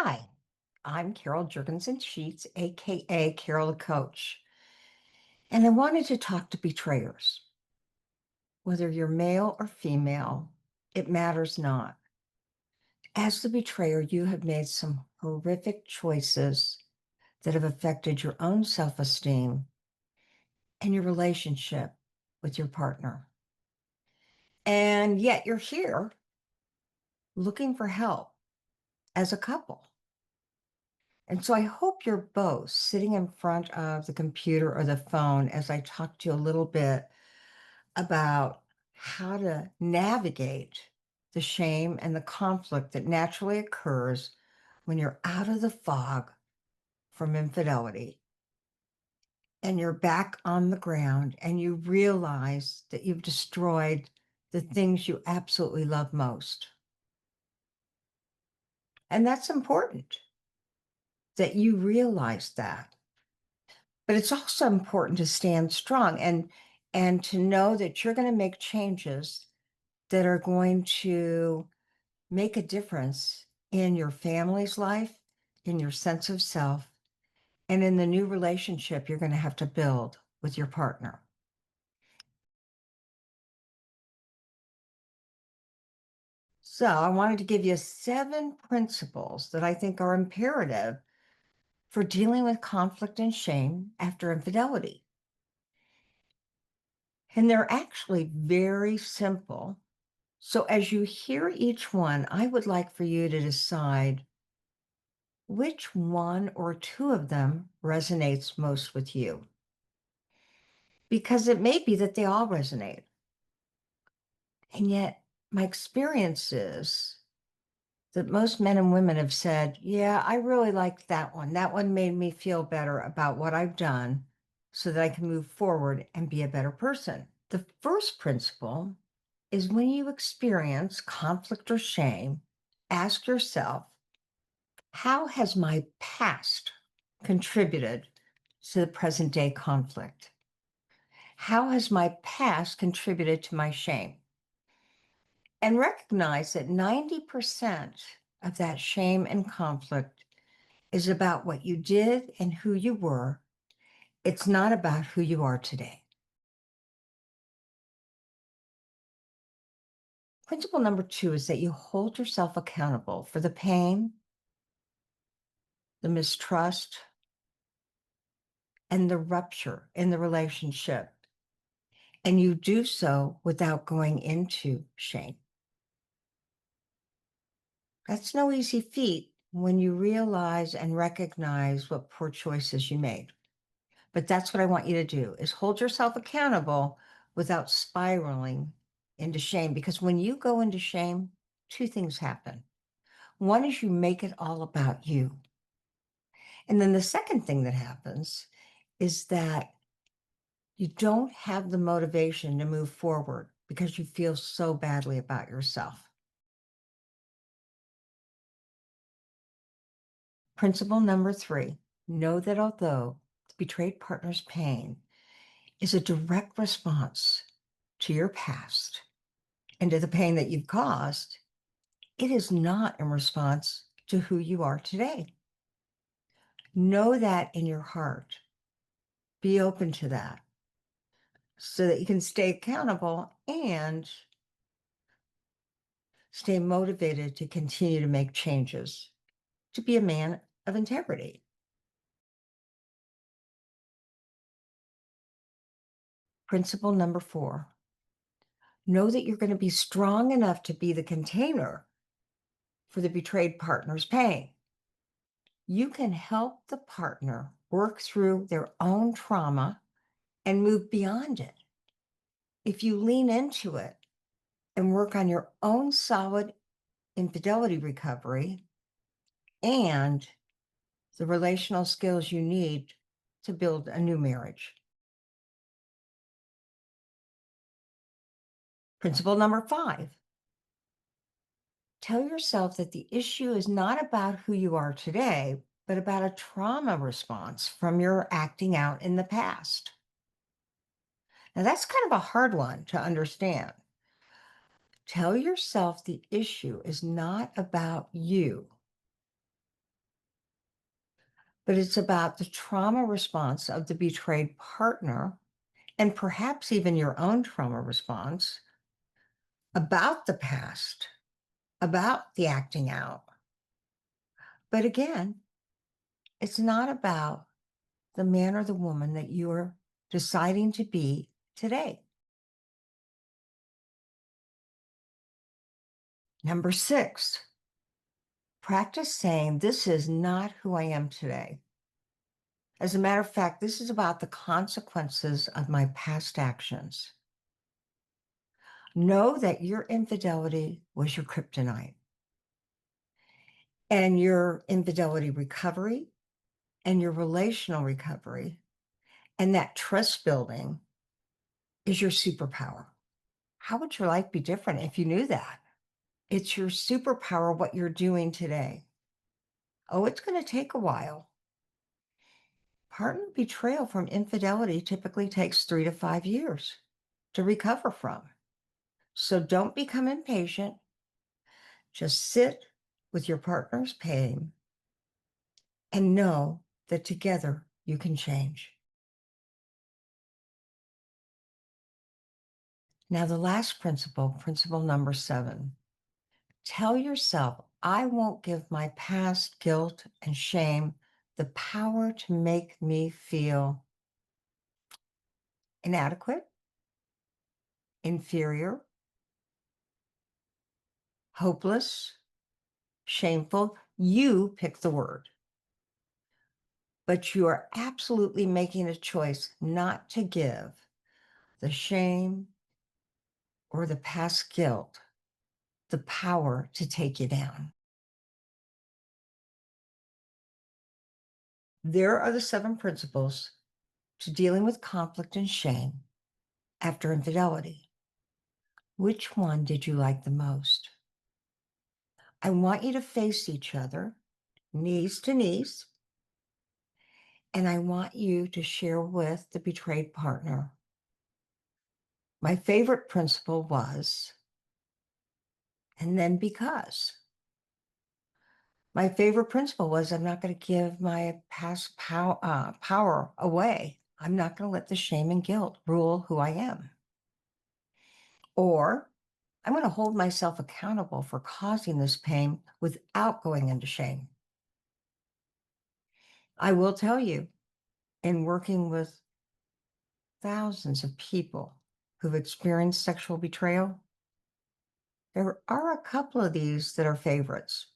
Hi, I'm Carol Jurgensen Sheets, aka Carol the Coach, and I wanted to talk to betrayers. Whether you're male or female, it matters not. As the betrayer, you have made some horrific choices that have affected your own self esteem and your relationship with your partner. And yet you're here looking for help as a couple. And so I hope you're both sitting in front of the computer or the phone as I talk to you a little bit about how to navigate the shame and the conflict that naturally occurs when you're out of the fog from infidelity and you're back on the ground and you realize that you've destroyed the things you absolutely love most. And that's important that you realize that. But it's also important to stand strong and to know that you're going to make changes that are going to make a difference in your family's life, in your sense of self, and in the new relationship you're going to have to build with your partner. So, I wanted to give you 7 principles that I think are imperative for dealing with conflict and shame after infidelity. And they're actually very simple. So, as you hear each one, I would like for you to decide which one or two of them resonates most with you. Because it may be that they all resonate. And yet, my experience is that most men and women have said, yeah, I really liked that one. That one made me feel better about what I've done so that I can move forward and be a better person. The first principle is when you experience conflict or shame, ask yourself, how has my past contributed to the present day conflict? How has my past contributed to my shame? And recognize that 90% of that shame and conflict is about what you did and who you were. It's not about who you are today. Principle number 2 is that you hold yourself accountable for the pain, the mistrust, and the rupture in the relationship. And you do so without going into shame. That's no easy feat when you realize and recognize what poor choices you made. But that's what I want you to do is hold yourself accountable without spiraling into shame. Because when you go into shame, 2 things happen. One is you make it all about you. And then the second thing that happens is that you don't have the motivation to move forward because you feel so badly about yourself. Principle number 3, know that although the betrayed partner's pain is a direct response to your past and to the pain that you've caused, it is not in response to who you are today. Know that in your heart. Be open to that so that you can stay accountable and stay motivated to continue to make changes, to be a man of integrity. Principle number 4, know that you're going to be strong enough to be the container for the betrayed partner's pain. You can help the partner work through their own trauma and move beyond it. If you lean into it and work on your own solid infidelity recovery and the relational skills you need to build a new marriage. Principle number 5, tell yourself that the issue is not about who you are today, but about a trauma response from your acting out in the past. Now, that's kind of a hard one to understand. Tell yourself the issue is not about you, but it's about the trauma response of the betrayed partner and perhaps even your own trauma response about the past, about the acting out. But again, it's not about the man or the woman that you're deciding to be today. Number 6, practice saying, "This is not who I am today. As a matter of fact, this is about the consequences of my past actions." Know that your infidelity was your kryptonite, and your infidelity recovery and your relational recovery and that trust building is your superpower. How would your life be different if you knew that? It's your superpower, what you're doing today. Oh, it's going to take a while. Partner betrayal from infidelity typically takes 3 to 5 years to recover from. So don't become impatient. Just sit with your partner's pain and know that together you can change. Now, the last principle, principle number 7, tell yourself, "I won't give my past guilt and shame the power to make me feel inadequate, inferior, hopeless, shameful." You pick the word, but you are absolutely making a choice not to give the shame or the past guilt the power to take you down. There are the 7 principles to dealing with conflict and shame after infidelity. Which one did you like the most? I want you to face each other, knees to knees, and I want you to share with the betrayed partner. My favorite principle was, and then because. My favorite principle was, I'm not going to give my past power away. I'm not going to let the shame and guilt rule who I am. Or I'm going to hold myself accountable for causing this pain without going into shame. I will tell you, in working with thousands of people who've experienced sexual betrayal, there are a couple of these that are favorites.